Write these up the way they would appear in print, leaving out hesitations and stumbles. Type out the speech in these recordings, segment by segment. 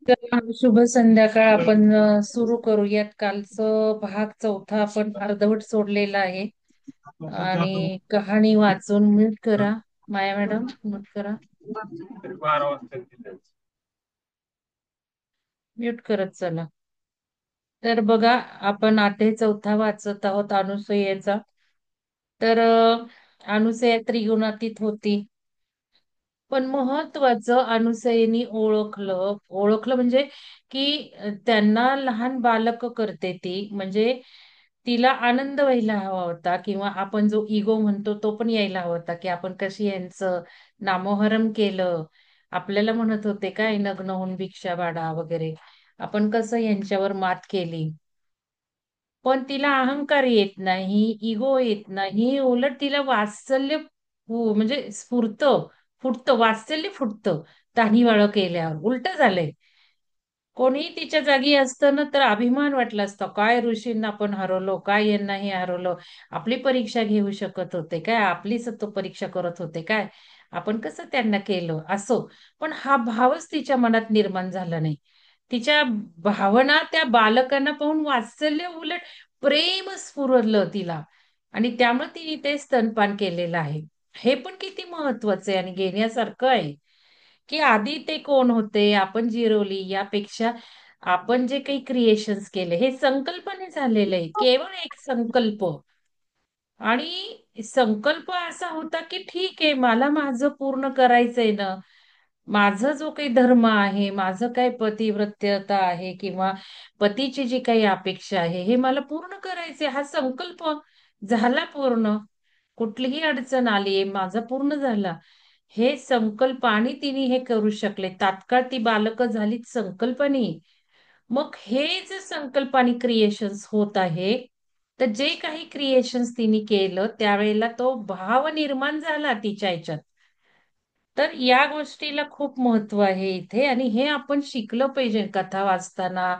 तर शुभ संध्याकाळ. आपण सुरू करूयात. कालचं भाग चौथा आपण अर्धवट सोडलेला आहे. आणि कहाणी वाचून म्यूट करा. माया मॅडम म्यूट करा. 12 वाजता. म्यूट करत चला. तर बघा, आपण अध्याय चौथा वाचत आहोत अनुसूयेचा. तर अनुसूया त्रिगुणातीत होती. पण महत्वाचं अनुसयनी ओळखलं ओळखलं म्हणजे की त्यांना लहान बालक करते ती, म्हणजे तिला आनंद व्हायला हवा होता, किंवा आपण जो इगो म्हणतो तो पण यायला हवा होता, की आपण कशी यांचं नामोहरम केलं. आपल्याला म्हणत होते काय, नग्न होऊन भिक्षा बाडा वगैरे, आपण कसं यांच्यावर मात केली. पण तिला अहंकार येत नाही, इगो येत नाही, उलट तिला वात्सल्य म्हणजे फुटतं वात्सल्य फुटतं. तान्हीवाळं केल्यावर उलट झालंय. कोणीही तिच्या जागी असतं ना, तर अभिमान वाटला असता, काय ऋषींना आपण हरवलो, काय यांनाही हरवलं. आपली परीक्षा घेऊ शकत होते काय, आपली सत्व परीक्षा करत होते काय, आपण कसं त्यांना केलं असो. पण हा भावच तिच्या मनात निर्माण झाला नाही. तिच्या भावना त्या बालकांना पाहून वात्सल्य, उलट प्रेम स्फुरलं तिला. आणि त्यामुळे तिने ते स्तनपान केलेलं आहे. हे पण किती महत्वाचं आहे आणि घेण्यासारखं आहे. की आधी ते कोण होते, आपण जिरवली यापेक्षा आपण जे काही क्रिएशन्स केले हे संकल्पने झालेलं आहे, केवळ एक संकल्प. आणि संकल्प असा होता की ठीक आहे, मला माझं पूर्ण करायचंय ना. माझं जो काही धर्म आहे, माझं काय पतिव्रत्यता आहे, किंवा पतीची जी काही अपेक्षा आहे, हे मला पूर्ण करायचंय. हा संकल्प झाला पूर्ण. कुठलीही अडचण आली, माझा पूर्ण झाला. हे संकल्प, आणि तिने हे करू शकले. तात्काळ ती बालकं झालीत संकल्पनी. मग हे जे संकल्प आणि क्रिएशन्स होत आहे, तर जे काही क्रिएशन्स तिने केलं त्यावेळेला तो भाव निर्माण झाला तिच्या ह्याच्यात. तर या गोष्टीला खूप महत्व आहे इथे, आणि हे आपण शिकलं पाहिजे कथा वाचताना,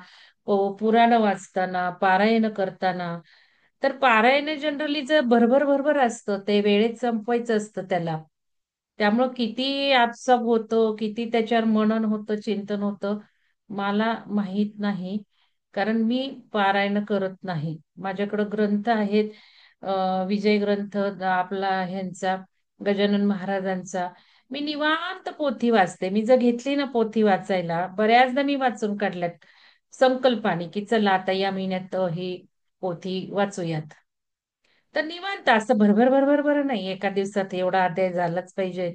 पुराण वाचताना, पारायण करताना. तर पारायण जनरली जर भरभर भरभर असतं, ते वेळेत संपवायचं असतं त्याला. त्यामुळं किती आपसाप होतं, किती त्याच्यावर मनन होतं, चिंतन होतं, मला माहित नाही. कारण मी पारायण करत नाही. माझ्याकडं ग्रंथ आहेत. विजय ग्रंथ आपला ह्यांचा, गजानन महाराजांचा. मी निवांत पोथी वाचते. मी जर घेतली ना पोथी वाचायला, बऱ्याचदा मी वाचून काढल्यात संकल्पाने, की चला आता या महिन्यात ही पोथी वाचूयात. तर निवांत असं भरभर भरभर भर नाही, एका दिवसात एवढा अध्याय झालाच पाहिजे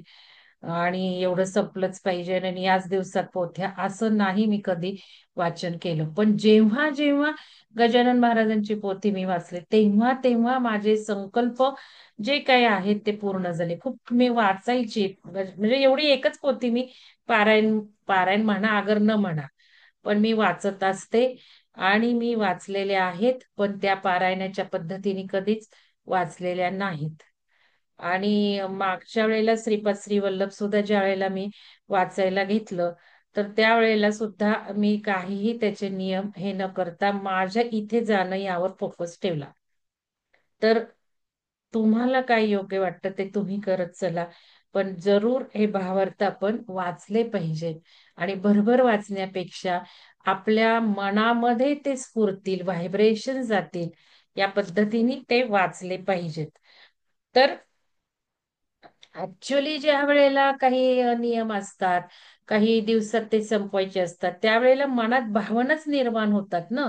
आणि एवढं संपलंच पाहिजे आणि याच दिवसात पोथ्या, असं नाही मी कधी वाचन केलं. पण जेव्हा जेव्हा गजानन महाराजांची पोथी मी वाचले, तेव्हा तेव्हा माझे संकल्प जे काही आहेत ते पूर्ण झाले. खूप मी वाचायची, म्हणजे एवढी एकच पोथी मी पारायण पारायण म्हणा अगर न म्हणा, पण मी वाचत असते. आणि मी वाचलेल्या आहेत, पण त्या पारायणाच्या पद्धतीने कधीच वाचलेल्या नाहीत. आणि मागच्या वेळेला श्रीपाद श्रीवल्लभ सुद्धा ज्या वेळेला मी वाचायला घेतलं, तर त्यावेळेला सुद्धा मी काहीही त्याचे नियम हे न करता माझ्या इथे जाणं यावर फोकस ठेवला. तर तुम्हाला काय योग्य वाटतं ते तुम्ही करत चला. पण जरूर हे भावार्थ आपण वाचले पाहिजे. आणि भरभर वाचण्यापेक्षा आपल्या मनामध्ये ते स्फुरतील, व्हायब्रेशन जातील, या पद्धतीने ते वाचले पाहिजेत. तर ऍक्च्युली ज्या वेळेला काही नियम असतात, काही दिवसात ते संपवायचे असतात, त्यावेळेला मनात भावनाच निर्माण होतात ना,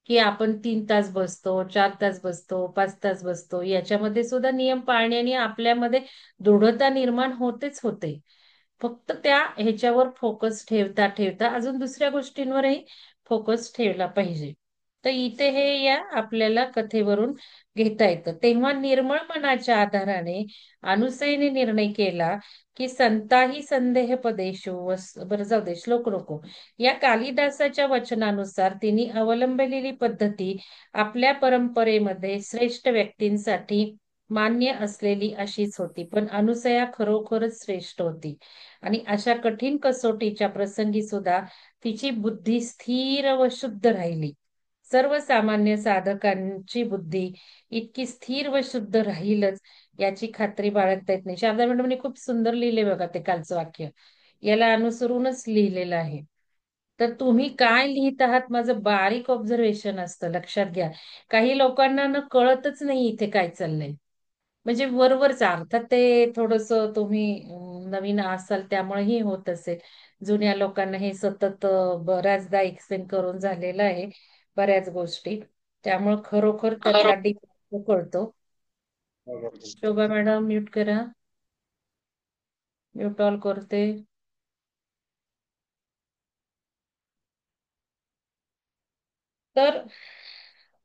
की आपण 3 तास बसतो, 4 तास बसतो, 5 तास बसतो. याच्यामध्ये सुद्धा नियम पाळण्याने आपल्यामध्ये दृढता निर्माण होतेच होते. फक्त त्या ह्याच्यावर फोकस ठेवता ठेवता अजून दुसऱ्या गोष्टींवरही फोकस ठेवला पाहिजे. तर इथे हे या आपल्याला कथेवरून घेता येतं. तेव्हा निर्मळ मनाच्या आधाराने अनुसयने निर्णय केला, की संताही संदेह पदेषु बरं जाऊ दे, श्लोक नको. या कालिदासाच्या वचनानुसार तिने अवलंबलेली पद्धती आपल्या परंपरेमध्ये श्रेष्ठ व्यक्तींसाठी मान्य असलेली अशीच होती. पण अनुसया खरोखरच श्रेष्ठ होती. आणि अशा कठीण कसोटीच्या प्रसंगी सुद्धा तिची बुद्धी स्थिर व शुद्ध राहिली. सर्वसामान्य साधकांची बुद्धी इतकी स्थिर व शुद्ध राहीलच याची खात्री बाळगता येत नाही. शारदा मॅडमने खूप सुंदर लिहिले बघा ते कालचं वाक्य. याला अनुसरूनच लिहिलेलं आहे. तर तुम्ही काय लिहित आहात माझं बारीक ऑब्झर्वेशन असतं, लक्षात घ्या. काही लोकांना न कळतच नाही इथे काय चाललंय. म्हणजे वरवरच अर्थात ते थोडस तुम्ही नवीन असाल त्यामुळेही होत असेल. जुन्या लोकांना हे सतत बऱ्याचदा एक्सप्लेन करून झालेलं आहे बऱ्याच गोष्टी. त्यामुळे खरोखर त्यातला डीप कळतो. शोभा मॅडम म्यूट करा. म्यूट ऑल करते. तर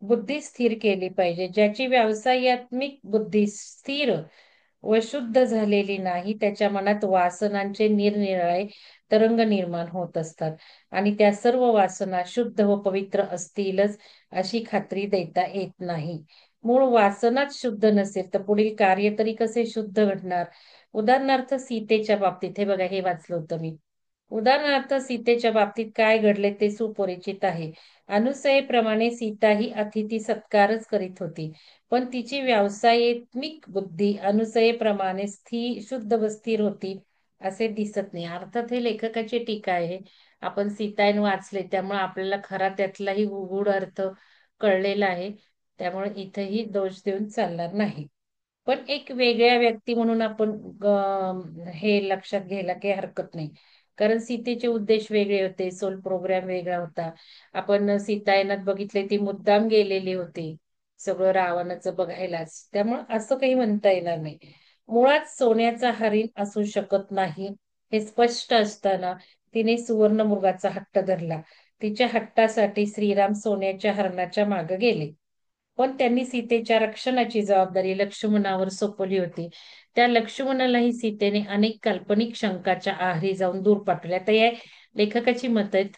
बुद्धी स्थिर केली पाहिजे. ज्याची व्यावसायिक बुद्धी स्थिर व शुद्ध झालेली नाही, त्याच्या मनात वासनांचे निरनिराळे तरंग निर्माण होत असतात आणि त्या सर्व वासना शुद्ध व पवित्र असतीलच अशी खात्री देता येत नाही. मूळ वासनाच शुद्ध नसेल तर पुढील कार्य तरी कसे शुद्ध घडणार? उदाहरणार्थ सीतेच्या बाबतीत हे बघा, हे वाचलं होतं मी. उदाहरणार्थ सीतेच्या बाबतीत काय घडले ते सुपरिचित आहे. अनुसयेप्रमाणे सीता ही अतिथी सत्कारच करीत होती. पण तिची व्यावसायिक बुद्धी अनुसयेप्रमाणे शुद्ध व स्थिर होती असे दिसत नाही. अर्थात हे लेखकाची टीका आहे. आपण सीतायन वाचले त्यामुळे आपल्याला खरा त्यातलाही गूढ अर्थ कळलेला आहे. त्यामुळे इथेही दोष देऊन चालणार नाही. पण एक वेगळ्या व्यक्ती म्हणून आपण हे लक्षात घ्यायला काही हरकत नाही. कारण सीतेचे उद्देश वेगळे होते, सोल प्रोग्राम वेगळा होता. आपण सीतायनात बघितले ती मुद्दाम गेलेली होती सगळं रावणाचं बघायलाच. त्यामुळे असं काही म्हणता येणार नाही. मुळात सोन्याचा हरिण असू शकत नाही हे स्पष्ट असताना तिने सुवर्णमृगाचा हट्ट धरला. तिच्या हट्टासाठी श्रीराम सोन्याच्या हरणाच्या मागे गेले. पण त्यांनी सीतेच्या रक्षणाची जबाबदारी लक्ष्मणावर सोपवली होती. त्या लक्ष्मणालाही सीतेने अनेक काल्पनिक शंकाच्या आहारी जाऊन दूर पाठवले. आता या लेखकाची मत आहेत.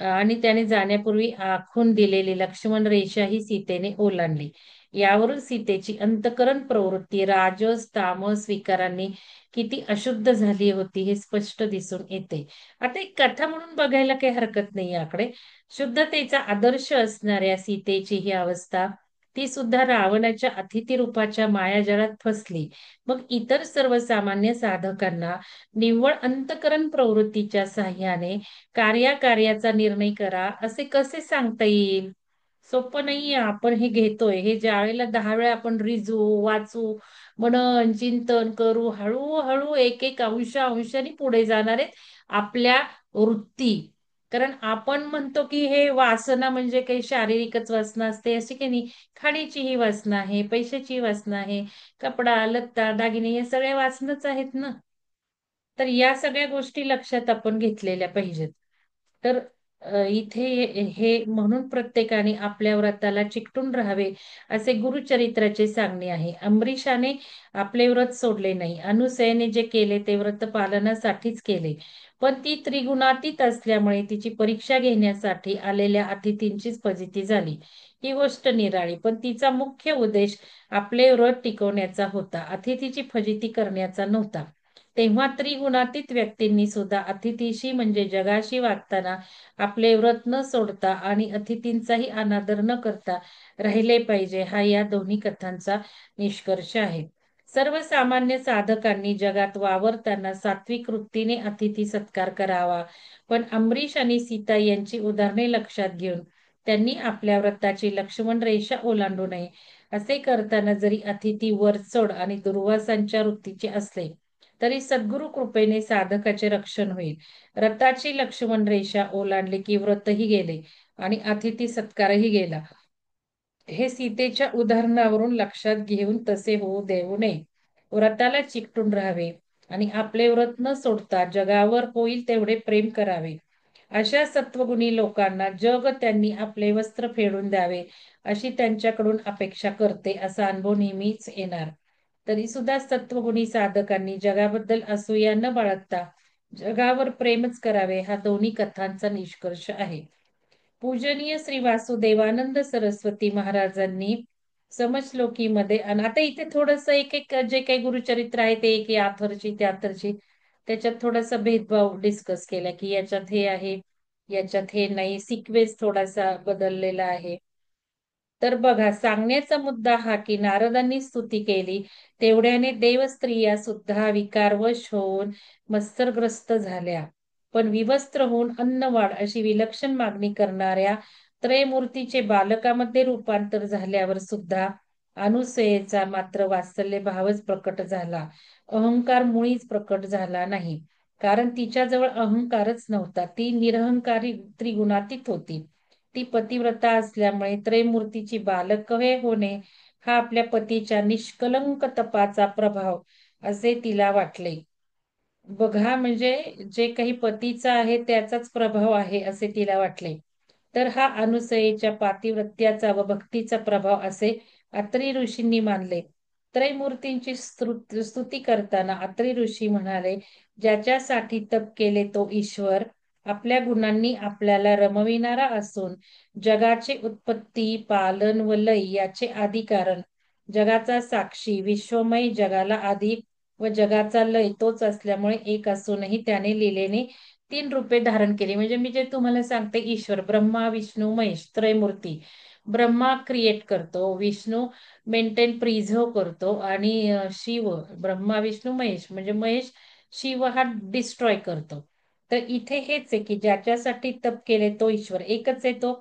आणि त्याने जाण्यापूर्वी आखून दिलेली लक्ष्मण रेषा ही सीतेने ओलांडली. यावरून सीतेची अंतकरण प्रवृत्ती राजस तामस विकारांनी किती अशुद्ध झाली होती हे स्पष्ट दिसून येते. आता एक कथा म्हणून बघायला काही हरकत नाही याकडे. शुद्धतेचा आदर्श असणाऱ्या सीतेची ही अवस्था, ती सुद्धा रावणाच्या अतिथी रूपाच्या मायाजाळात फसली. मग इतर सर्वसामान्य साधकांना निव्वळ अंतकरण प्रवृत्तीच्या साह्याने कार्याचा निर्णय करा असे कसे सांगता येईल? सोपं नाहीये. आपण हे घेतोय, हे ज्या वेळेला 10 वेळा आपण रिजू वाचू, मनन चिंतन करू, हळूहळू एक एक अंशाने पुढे जाणार आहेत आपल्या वृत्ती. कारण आपण म्हणतो की हे वासना म्हणजे काही शारीरिकच वासना असते अशी काही नाही. खाण्याची ही वासना आहे, पैशाची वासना आहे, कपडा लत्ता दागिने हे सगळे वासनच आहेत ना. तर या सगळ्या गोष्टी लक्षात आपण घेतलेल्या पाहिजेत. तर इथे हे म्हणून प्रत्येकाने आपल्या व्रताला चिकटून राहावे असे गुरुचरित्राचे सांगणे आहे. अंबरीशाने आपले व्रत सोडले नाही. अनुसयने जे केले ते व्रत पालनासाठीच केले. पण ती त्रिगुणातीत असल्यामुळे तिची परीक्षा घेण्यासाठी आलेल्या अतिथींचीच फजिती झाली. ही गोष्ट निराळी, पण तिचा मुख्य उद्देश आपले व्रत टिकवण्याचा होता, अतिथीची फजिती करण्याचा नव्हता. तेव्हा त्रिगुणातीत व्यक्तींनी सुद्धा अतिथीशी म्हणजे जगाशी वागताना आपले व्रत न सोडता आणि अतिथींचाही अनादर न करता राहिले पाहिजे, हा या दोन्ही कथांचा निष्कर्ष आहे. सर्वसामान्य साधकांनी जगात वावरताना सात्विक वृत्तीने अतिथी सत्कार करावा. पण अंबरीश आणि सीता यांची उदाहरणे लक्षात घेऊन त्यांनी आपल्या व्रताची लक्ष्मण रेषा ओलांडू नये. असे करताना जरी अतिथी वरचढ आणि दुर्वासांच्या वृत्तीचे असले तरी सद्गुरु कृपेने साधकाचे रक्षण होईल. रथाची लक्ष्मण रेषा ओलांडली की व्रतही गेले आणि अतिथी सत्कारही गेला. हे सीतेच्या उदाहरणावरून लक्षात घेऊन तसे होऊ देऊ नये. व्रताला चिकटून राहावे आणि आपले व्रत न सोडता जगावर होईल तेवढे प्रेम करावे. अशा सत्वगुणी लोकांना जग त्यांनी आपले वस्त्र फेडून द्यावे अशी त्यांच्याकडून अपेक्षा करते असा अनुभव नेहमीच येणार. तरी सुद्धा सत्वगुणी साधकांनी जगाबद्दल असूया न बाळगता जगावर प्रेमच करावे, हा दोन्ही कथांचा निष्कर्ष आहे. पूजनीय श्री वासुदेवानंद सरस्वती महाराजांनी समश्लोकीमध्ये, आणि आता इथे थोडस एक एक जे काही गुरुचरित्र आहे ते एक याथरची त्याथरची त्याच्यात थोडासा भेदभाव डिस्कस केला की याच्यात हे आहे, याच्यात हे नाही, सिक्वेन्स थोडासा बदललेला आहे. तर बघा, सांगण्याचा मुद्दा हा की नारदांनी स्तुती केली तेवढ्याने देवस्त्रिया सुद्धा विकारवश होऊन मत्सरग्रस्त झाल्या. पण विवस्त्र होऊन अन्नवाढ अशी विलक्षण मागणी करणाऱ्या त्रयमूर्तीचे बालकामध्ये रूपांतर झाल्यावर सुद्धा अनुसयेचा मात्र वात्सल्य भावच प्रकट झाला. अहंकार मुळीच प्रकट झाला नाही. कारण तिच्याजवळ अहंकारच नव्हता. ती निरहंकारी त्रिगुणातीत होती. ती पतिव्रता असल्यामुळे त्रयमूर्तीची बालकवे होणे हा आपल्या पतीच्या निष्कलंक तपाचा प्रभाव असे तिला वाटले. बघा, म्हणजे जे काही पतीचा आहे त्याचाच प्रभाव आहे असे तिला वाटले. तर हा अनुसयेच्या पातिव्रत्याचा व भक्तीचा प्रभाव असे अत्री ऋषींनी मानले. त्रयमूर्तींची स्तुती करताना अत्री ऋषी म्हणाले, ज्याच्यासाठी तप केले तो ईश्वर आपल्या गुणांनी आपल्याला रमविणारा असून जगाचे उत्पत्ती, पालन व लय याचे आदी कारण, जगाचा साक्षी, विश्वमय, जगाला आधी व जगाचा लय तोच असल्यामुळे एक असूनही त्याने लिलेने तीन रूपे धारण केली. म्हणजे मी जे तुम्हाला सांगते, ईश्वर ब्रह्मा, विष्णू, महेश त्रयमूर्ती. ब्रह्मा क्रिएट करतो, विष्णू मेंटेन प्रिझर्व करतो आणि शिव, ब्रह्मा विष्णू महेश म्हणजे महेश शिव हा डिस्ट्रॉय करतो. तर इथे हेच आहे की ज्याच्यासाठी तप केले तो ईश्वर एकच आहे तो.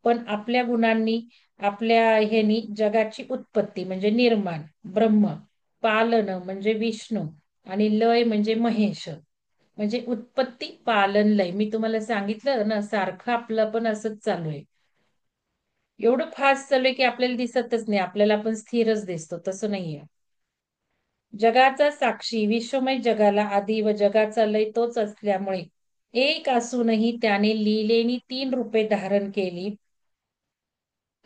पण आपल्या गुणांनी, आपल्या ह्यानी जगाची उत्पत्ती म्हणजे निर्माण ब्रह्म, पालन म्हणजे विष्णू आणि लय म्हणजे महेश. म्हणजे उत्पत्ती, पालन, लय. मी तुम्हाला सांगितलं ना, सारखं आपलं पण असंच चालू आहे. एवढं फास्ट चालू आहे की आपल्याला दिसतच नाही, आपल्याला आपण स्थिरच दिसतो, तसं नाहीये. जगाचा साक्षी, विश्वमय, जगाला आधी व जगाचा लय तोच असल्यामुळे एक असूनही त्याने लिहिलेनी तीन रूपे धारण केली.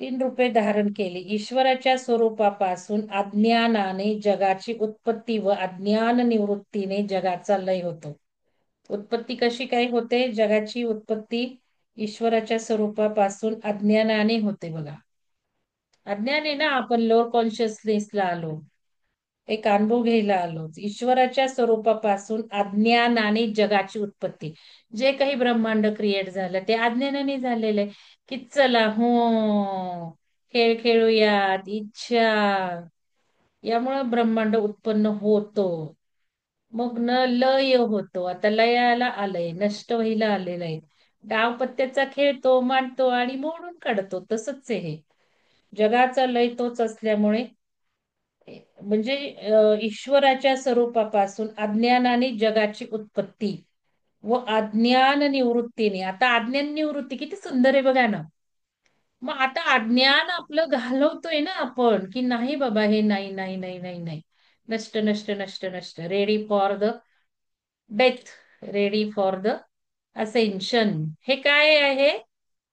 तीन रूपे धारण केली. ईश्वराच्या स्वरूपापासून अज्ञानाने जगाची उत्पत्ती व अज्ञान निवृत्तीने जगाचा लय होतो. उत्पत्ती कशी काय होते? जगाची उत्पत्ती ईश्वराच्या स्वरूपापासून अज्ञानाने होते बघा. अज्ञान आहे ना, आपण लोअर कॉन्शियसनेसला आलो, एक अनुभव घ्यायला आलो. ईश्वराच्या स्वरूपापासून अज्ञानाने जगाची उत्पत्ती, जे काही ब्रह्मांड क्रिएट झालं ते अज्ञानाने झालेलं आहे. की चला हो, खेळ खेळूयात, इच्छा, यामुळं ब्रह्मांड उत्पन्न होतो. मग न लय होतो. आता लयाला आलंय, नष्ट व्हायला आलेलं आहे. डावपत्त्याचा खेळ तो मांडतो आणि मोडून काढतो. तसंच आहे हे. जगाचा लय तोच असल्यामुळे म्हणजे ईश्वराच्या स्वरूपापासून अज्ञानाने जगाची उत्पत्ती व अज्ञान निवृत्तीने, आता अज्ञान निवृत्ती किती सुंदर आहे बघा ना. मग आता अज्ञान आपलं घालवतोय ना आपण, की नाही बाबा हे नाही नाही नाही नाही नाही, नष्ट नष्ट नष्ट नष्ट, ready for the death, ready for the ascension. हे काय आहे?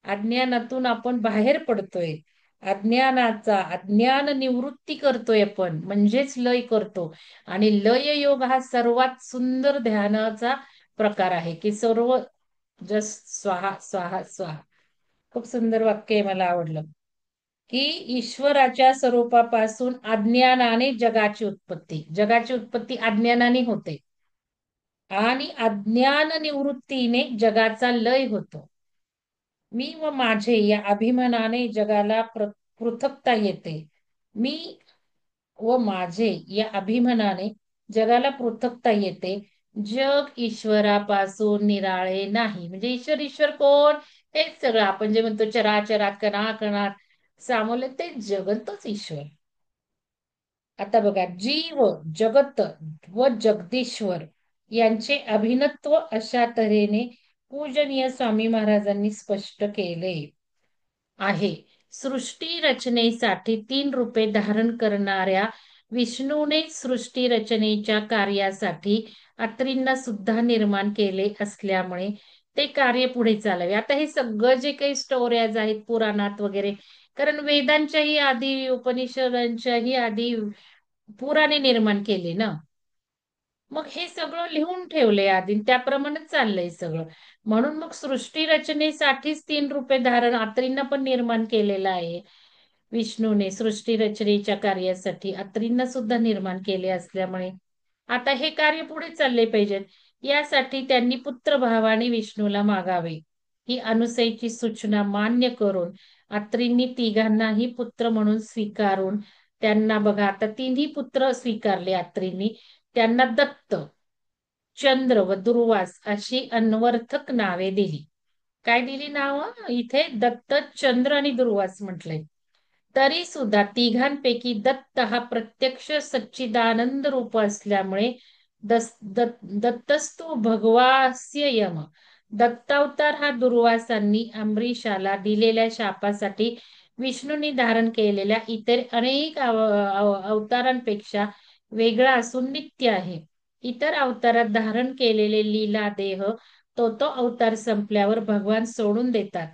अज्ञानातून आपण बाहेर पडतोय. अज्ञानाचा अज्ञान निवृत्ती करतोय आपण, म्हणजेच लय करतो. आणि लय योग हा सर्वात सुंदर ध्यानाचा प्रकार आहे, की सर्व जस्ट स्वाहा स्वाहा स्वाहा. खूप सुंदर वाक्य आहे, मला आवडलं. की ईश्वराच्या स्वरूपापासून अज्ञानाने जगाची उत्पत्ती, जगाची उत्पत्ती अज्ञानाने होते आणि अज्ञान निवृत्तीने जगाचा लय होतो. मी व माझे या अभिमानाने जगाला पृथकता येते. मी व माझे या अभिमानाने जगाला पृथकता येते. जग ईश्वरापासून निराळे नाही. म्हणजे ईश्वर, ईश्वर कोण? हेच सगळं आपण जे म्हणतो चराचरात, कणाकणात सामोले ते जगतच ईश्वर. आता बघा, जीव, जगत व जगदीश्वर यांचे अभिन्नत्व अशा तऱ्हेने पूजनीय स्वामी महाराजांनी स्पष्ट केले आहे. सृष्टी रचनेसाठी तीन रूपे धारण करणाऱ्या विष्णूने सृष्टी रचनेच्या कार्यासाठी अत्रींना सुद्धा निर्माण केले असल्यामुळे ते कार्य पुढे चालावे. आता हे सगळं जे काही स्टोऱ्याज आहेत पुराणात वगैरे, कारण वेदांच्याही आधी, उपनिषदांच्याही आधी पुराणे निर्माण केले ना. मग हे सगळं लिहून ठेवलंय आधी, त्याप्रमाणे चाललंय सगळं. म्हणून मग सृष्टी रचनेसाठीच तीन रूपे धारण अत्रींना पण निर्माण केलेलं आहे. विष्णूने सृष्टी रचनेच्या कार्यासाठी अत्रींना सुद्धा निर्माण केले असल्यामुळे आता हे कार्य पुढे चालले पाहिजे. यासाठी त्यांनी पुत्रभावाने विष्णूला मागावे. ही अनुसयेची सूचना मान्य करून अत्रींनी तिघांनाही पुत्र म्हणून स्वीकारून त्यांना बघा आता तिन्ही पुत्र स्वीकारले अत्रींनी. त्यांना दत्त, चंद्र व दुर्वास अशी अन्वर्थक नावे दिली. काय दिली नावं इथे? दत्त, चंद्र आणि दुर्वास म्हटलंय. तरी सुद्धा तिघांपैकी दत्त हा प्रत्यक्ष सच्चिदानंद रूप असल्यामुळे दत्तस्तु भगवास्य यम. दत्तावतार हा दुर्वासांनी अंबरीषाला दिलेल्या शापासाठी विष्णूंनी धारण केलेल्या इतर अनेक अवतारांपेक्षा वेगळा असून नित्य आहे. इतर अवतारात धारण केलेले लीला देह तो तो अवतार संपल्यावर भगवान सोडून देतात.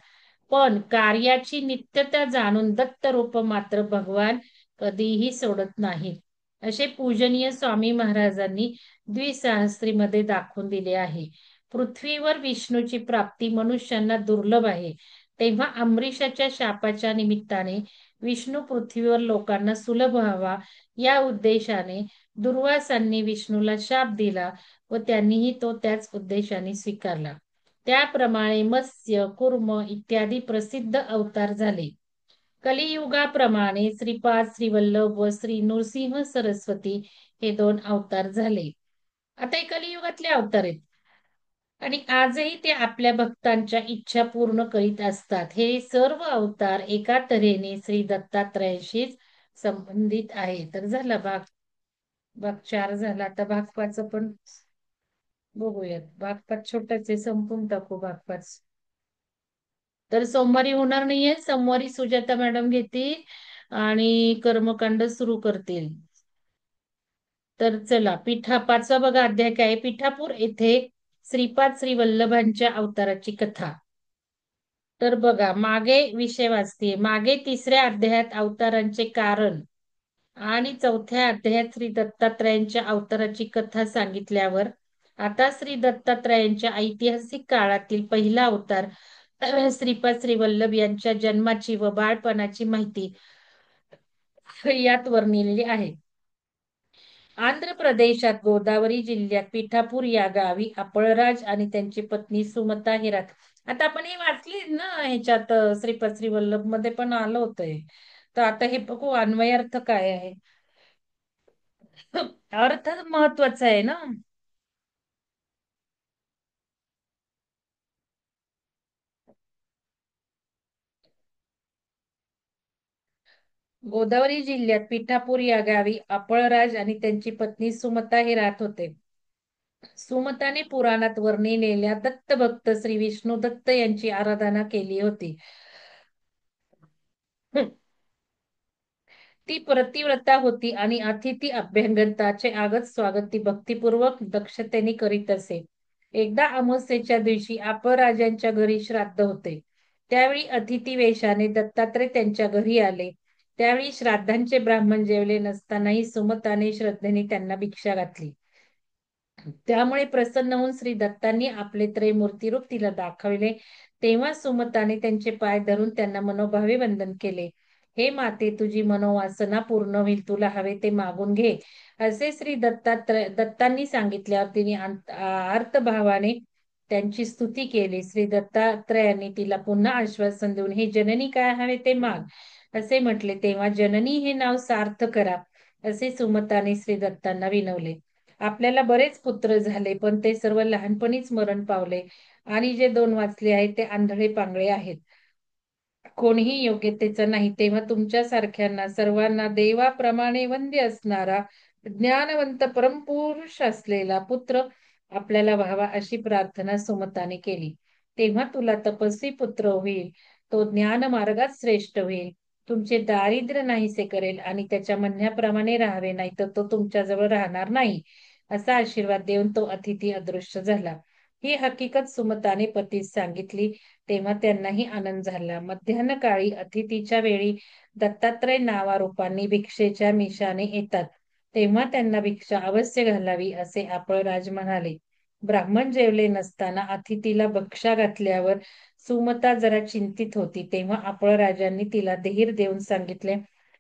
पण कार्याची नित्यता जाणून दत्त रूप मात्र भगवान कधीही सोडत नाहीत. असे पूजनीय स्वामी महाराजांनी द्विसहस्रीमध्ये दाखवून दिले आहे. पृथ्वीवर विष्णूची प्राप्ती मनुष्यांना दुर्लभ आहे. तेव्हा अमरीशाच्या शापाच्या निमित्ताने विष्णू पृथ्वीवर लोकांना सुलभ व्हावा या उद्देशाने दुर्वासांनी विष्णूला शाप दिला व त्यांनीही तो त्याच उद्देशाने स्वीकारला. त्याप्रमाणे मत्स्य, कुर्म इत्यादी प्रसिद्ध अवतार झाले. कलियुगाप्रमाणे श्रीपाद, श्रीवल्लभ व श्री नृसिंह सरस्वती हे 2 अवतार झाले. आता हे कलियुगातले अवतार आहेत. आणि आजही ते आपल्या भक्तांच्या इच्छा पूर्ण करीत असतात. हे सर्व अवतार एका तऱ्हेने श्री दत्तात्रयाशीच संबंधित आहे. तर झाला भाग भाग 4 झाला. आता भाग 5 पण बघूयात. भाग 5 छोटाच आहे, संपून टाकू भाग 5. तर सोमवारी होणार नाहीये. सोमवारी सुजाता मॅडम घेतील आणि कर्मकांड सुरू करतील. तर चला पीठा 5 बघा अध्याय काय आहे? पिठापूर येथे श्रीपाद श्री वल्लभांच्या अवताराची कथा. तर बघा मागे विषय वाचते. मागे 3ऱ्या अध्यायात अवतारांचे कारण आणि 4थ्या अध्यायात श्री दत्तात्रयांच्या अवताराची कथा सांगितल्यावर आता श्री दत्तात्रयांच्या ऐतिहासिक काळातील पहिला अवतार श्रीपाद श्री वल्लभ यांच्या जन्माची व बाळपणाची माहिती यात वर्णिलेली आहे. आंध्र प्रदेशात गोदावरी जिल्ह्यात पिठापूर या गावी अपळराज आणि त्यांची पत्नी सुमता हे राहत. आता आपण हे वाचली ना ह्याच्यात श्रीपाद श्री वल्लभ मध्ये पण आलं होतं हे. तर आता हे बघू अन्वयार्थ काय आहे. अर्थ महत्वाचा आहे ना. गोदावरी जिल्ह्यात पिठापूर या गावी अपळराज आणि त्यांची पत्नी सुमता हे राहत होते. सुमताने पुराणात वर्णिलेल्या दत्तभक्त श्री विष्णू दत्त यांची आराधना केली होती. ती प्रतिव्रता होती आणि अतिथी अभ्यंगताचे आगत स्वागत ती भक्तिपूर्वक दक्षतेने करीत असे. एकदा अमावास्येच्या दिवशी अपराजांच्या घरी श्राद्ध होते. त्यावेळी अतिथी वेशाने दत्तात्रय त्यांच्या घरी आले. त्यावेळी श्राद्धांचे ब्राह्मण जेवले नसतानाही सुमताने श्रद्धेने त्यांना भिक्षा घातली. त्यामुळे प्रसन्न होऊन श्री दत्तांनी आपले त्रयमूर्ती रूप तिला दाखवले. तेव्हा सुमताने त्यांचे पाय धरून त्यांना मनोभावे वंदन केले. हे माते, तुझी मनोवासना पूर्ण होईल, तुला हवे ते मागून घे, असे श्री दत्तांनी सांगितल्यावर तिने आर्तभावाने त्यांची स्तुती केली. श्री दत्तात्रयांनी तिला पुन्हा आश्वासन देऊन हे जननी काय हवे ते माग असे म्हटले. तेव्हा जननी हे नाव सार्थ करा असे सुमताने श्री दत्तांना विनवले. आपल्याला बरेच पुत्र झाले पण ते सर्व लहानपणीच मरण पावले आणि जे 2 वाचले आहेत ते आंधळे पांगळे आहेत, कोणीही योग्यतेचा नाही. तेव्हा तुमच्या सारख्यांना सर्वांना देवाप्रमाणे वंद्य असणारा ज्ञानवंत परमपुरुष असलेला पुत्र आपल्याला व्हावा अशी प्रार्थना सुमताने केली. तेव्हा तुला तपस्वी पुत्र होईल, तो ज्ञान मार्गात श्रेष्ठ होईल, तुमचे दारिद्र्य नाहीसे करेल आणि त्याच्या म्हणण्याप्रमाणे राहावे, नाही तर तो तुमच्याजवळ राहणार नाही असा आशीर्वाद देऊन तो अतिथी अदृश्य झाला. ही हकीकत सुमताने पतीस सांगितली. तेव्हा त्यांनाही आनंद झाला. मध्यान्ह काळी अतिथीच्या वेळी दत्तात्रय नावारूपांनी भिक्षेच्या मिशाने येतात. तेव्हा त्यांना भिक्षा अवश्य घालावी असे अपळराज म्हणाले. ब्राह्मण जेवले नसताना अतिथीला भक्षा घातल्यावर सुमता जरा चिंतित होती. तेव्हा अपळराजांनी तिला धीर देऊन सांगितले,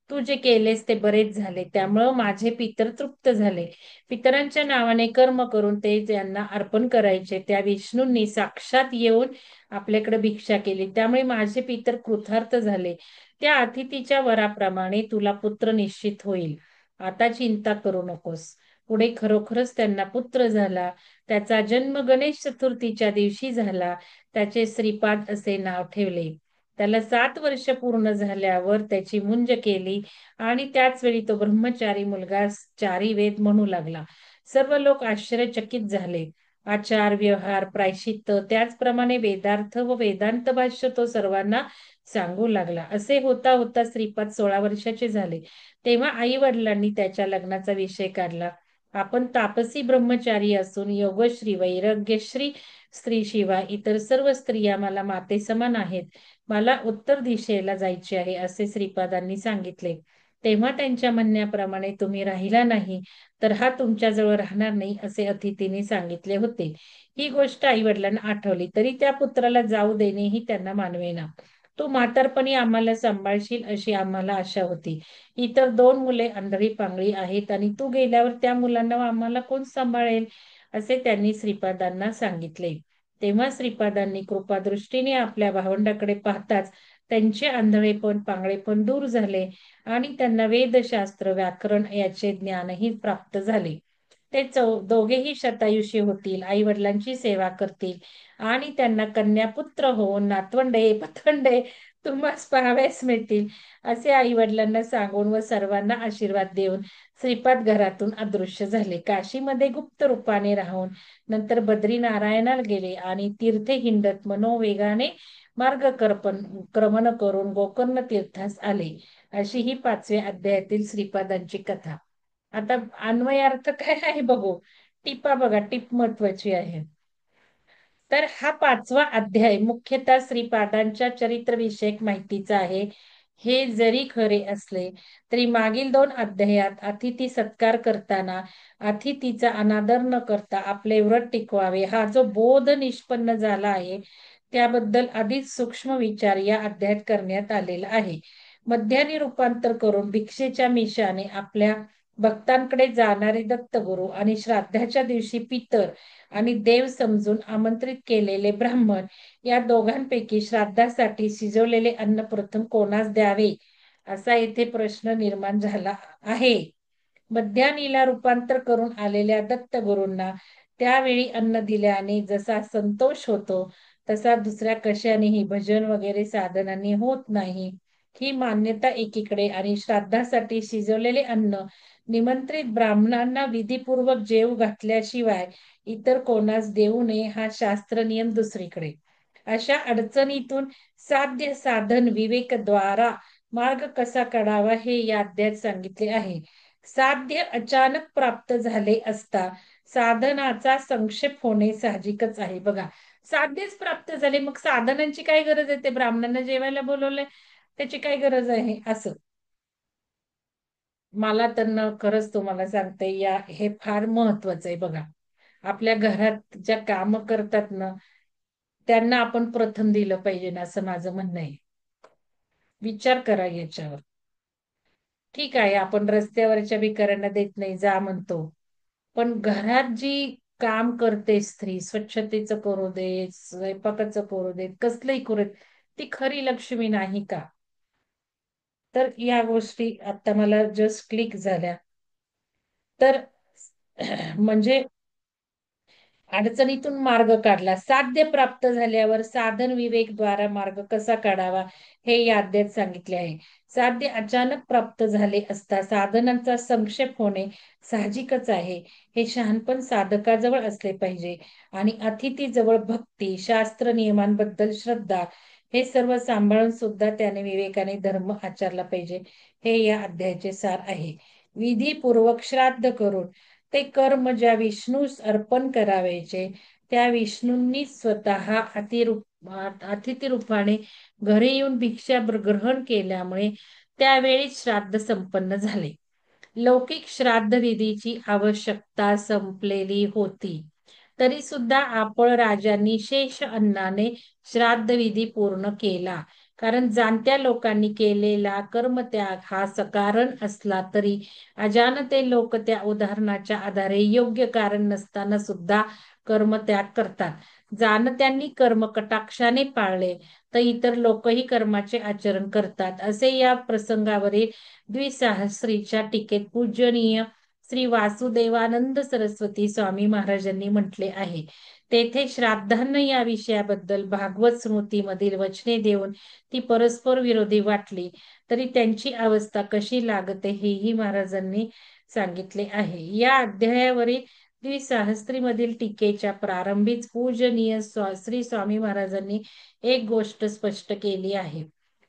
तू जे केलेस ते बरेच झाले, त्यामुळं माझे पितर तृप्त झाले. पितरांच्या नावाने कर्म करून ते त्यांना अर्पण करायचे. त्या विष्णूंनी साक्षात येऊन आपल्याकडे भिक्षा केली, त्यामुळे माझे पितर कृतार्थ झाले. त्या अतिथीच्या वराप्रमाणे तुला पुत्र निश्चित होईल. आता चिंता करू नकोस. पुढे खरोखरच त्यांना पुत्र झाला. त्याचा जन्म गणेश चतुर्थीच्या दिवशी झाला. त्याचे श्रीपाद असे नाव ठेवले. त्याला 7 वर्ष पूर्ण झाल्यावर त्याची मुंज केली आणि त्याच वेळी तो ब्रह्मचारी मुलगा चारी वेद म्हणू लागला. सर्व लोक आश्चर्यचकित झाले. आचार, व्यवहार, प्रायश्चित्त, त्याचप्रमाणे वेदार्थ व वेदांत भाष्य तो सर्वांना सांगू लागला. असे होता होता श्रीपाद 16 वर्षाचे झाले. तेव्हा आई वडिलांनी त्याच्या लग्नाचा विषय काढला. आपण तापसी ब्रह्मचारी असून योगश्री, वैराग्यश्री स्त्रीशिवाय इतर सर्व स्त्रिया मला माते समान आहेत. मला उत्तर दिशेला जायचे आहे, असे श्रीपादांनी सांगितले. तेव्हा त्यांच्या म्हणण्याप्रमाणे तुम्ही राहिला नाही तर हा तुमच्याजवळ राहणार नाही, असे अतिथीने सांगितले होते. ही गोष्ट आई वडिलांना आठवली तरी त्या पुत्राला जाऊ देणेही त्यांना मानवेना. तू म्हातारपणी आम्हाला सांभाळशील अशी आम्हाला आशा होती. इतर 2 मुले आंधळी पांगळी आहेत आणि तू गेल्यावर त्या मुलांना आम्हाला कोण सांभाळेल, असे त्यांनी श्रीपादांना सांगितले. तेव्हा श्रीपादांनी कृपादृष्टीने आपल्या भावंडाकडे पाहताच त्यांचे आंधळेपण पांगळेपण दूर झाले आणि त्यांना वेदशास्त्र व्याकरण याचे ज्ञानही प्राप्त झाले. ते दोघेही शतायुषी होतील, आई वडिलांची सेवा करतील आणि त्यांना कन्या पुत्र होऊन नातवंडे पतवंडे तुम्हास पाहावयास मिळतील, असे आई वडिलांना सांगून व सर्वांना आशीर्वाद देऊन श्रीपाद घरातून अदृश्य झाले. काशीमध्ये गुप्त रूपाने राहून नंतर बद्रीनारायणाला गेले आणि तीर्थे हिंडत मनोवेगाने क्रमण करून गोकर्ण तीर्थास आले. अशी ही 5व्या अध्यायातील श्रीपादांची कथा. आता अन्वयार्थ काय आहे बघू. टिपा बघा, टिप महत्वाची आहे. तर हा 5वा अध्याय मुख्यतः श्रीपादांच्या चरित्रविषयक माहितीचा आहे. हे जरी खरे असले तरी मागील 2 अध्यायात अतिथी सत्कार करताना अतिथीचा अनादर न करता आपले व्रत टिकवावे हा जो बोध निष्पन्न झाला आहे, त्याबद्दल अधिक सूक्ष्म विचार या अध्यायात करण्यात आलेला आहे. मध्यानी रूपांतर करून भिक्षेच्या मिशाने आपल्या भक्तांकडे जाणारे दत्तगुरु आणि श्राद्धाच्या दिवशी पितर आणि देव समजून आमंत्रित केलेले ब्राह्मण या दोघांपैकी श्राद्धासाठी शिजवलेले अन्न प्रथम कोणास द्यावे, असा येथे प्रश्न निर्माण झाला आहे. मध्यानीला रूपांतर करून आलेल्या दत्तगुरूंना त्यावेळी अन्न दिल्याने जसा संतोष होतो तसा दुसऱ्या कशानेही भजन वगैरे साधनांनी होत नाही, ही मान्यता एकीकडे आणि श्राद्धासाठी शिजवलेले अन्न निमंत्रित ब्राह्मणांना विधीपूर्वक जेव घातल्याशिवाय इतर कोणास देऊ नये हा शास्त्र नियम दुसरीकडे. अशा अडचणीतून साध्य साधन विवेकद्वारा मार्ग कसा काढावा हे या अध्यायात सांगितले आहे. साध्य अचानक प्राप्त झाले असता साधनाचा संक्षेप होणे साहजिकच आहे. बघा, साध्यच प्राप्त झाले मग साधनांची काय गरज आहे? ते ब्राह्मणांना जेवायला बोलवलंय, त्याची काय गरज आहे असं. मला तर न खरंच तुम्हाला सांगते, या हे फार महत्वाचं आहे. बघा, आपल्या घरात ज्या काम करतात ना त्यांना आपण प्रथम दिलं पाहिजे ना, असं माझं म्हणणं आहे. विचार करा याच्यावर. ठीक आहे, आपण रस्त्यावरच्या भिकाऱ्यांना देत नाही जा म्हणतो, पण घरात जी काम करते स्त्री, स्वच्छतेचं करू देत, स्वयंपाकाचं करू देत, कसलंही करू देत, ती खरी लक्ष्मी नाही का? तर या गोष्टी आता मला जस्ट क्लिक झाल्या. तर म्हणजे अडचणीतून मार्ग काढला. साध्य प्राप्त झाल्यावर साधन विवेक द्वारा मार्ग कसा काढावा हे या अध्यायात सांगितले आहे. साध्य अचानक प्राप्त झाले असता साधनांचा संक्षेप होणे साहजिकच आहे. हे शहाणपण साधकाजवळ असले पाहिजे आणि अतिथीजवळ भक्ती, शास्त्र नियमांबद्दल श्रद्धा हे सर्व सांभाळून सुद्धा त्याने विवेकाने धर्म आचरला पाहिजे. हे या अध्यायाचे सार आहे. विधीपूर्वक श्राद्ध करून ते कर्म ज्या विष्णूस अर्पण करावयाचे त्या विष्णूंनी स्वतः अतिथी रूपाने घरी येऊन भिक्षा ग्रहण केल्यामुळे त्यावेळी श्राद्ध संपन्न झाले. लौकिक श्राद्ध विधीची आवश्यकता संपलेली होती. तरी सुद्धा आपण राजांनी शेष अन्नाने श्राद्ध विधी पूर्ण केला. कारण जाणत्या लोकांनी केलेला कर्मत्याग हा सकारण असला तरी अजाणते लोक त्या उदाहरणाच्या आधारे योग्य कारण नसताना सुद्धा कर्मत्याग करतात. जाणत्यांनी कर्म कटाक्षाने पाळले तर इतर लोकही कर्माचे आचरण करतात, असे या प्रसंगावरील द्विसाहस्रीच्या टीकेत पूजनीय श्री वासुदेवानंद सरस्वती स्वामी महाराजांनी म्हटले आहे. तेथे श्राद्धांना या विषयाबद्दल भागवत स्मृतीमधील वचने देऊन ती परस्पर विरोधी वाटली तरी त्यांची अवस्था कशी लागते हेही महाराजांनी सांगितले आहे. या अध्यायावरील द्विसाहस्त्रीमधील टीकेच्या प्रारंभीच पूजनीय श्री स्वामी महाराजांनी एक गोष्ट स्पष्ट केली आहे.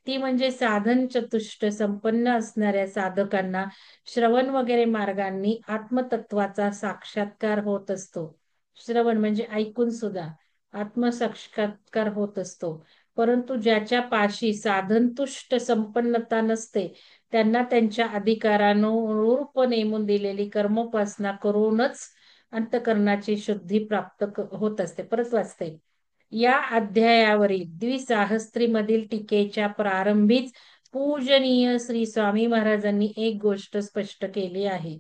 ती म्हणजे साधन चतुष्ट संपन्न असणाऱ्या साधकांना श्रवण वगैरे मार्गांनी आत्मतत्वाचा साक्षात्कार होत असतो. श्रवण म्हणजे ऐकून सुद्धा आत्मसाक्षात्कार होत असतो. परंतु ज्याच्या पाशी साधनतुष्ट संपन्नता नसते त्यांना त्यांच्या अधिकारानुरूप नेमून दिलेली कर्मोपासना करूनच अंतकरणाची शुद्धी प्राप्त होत असते. परत वाचते. या अध्यायावरील द्विसाहस्त्रीमधील टीकेच्या प्रारंभीच पूजनीय श्री स्वामी महाराजांनी एक गोष्ट स्पष्ट केली आहे.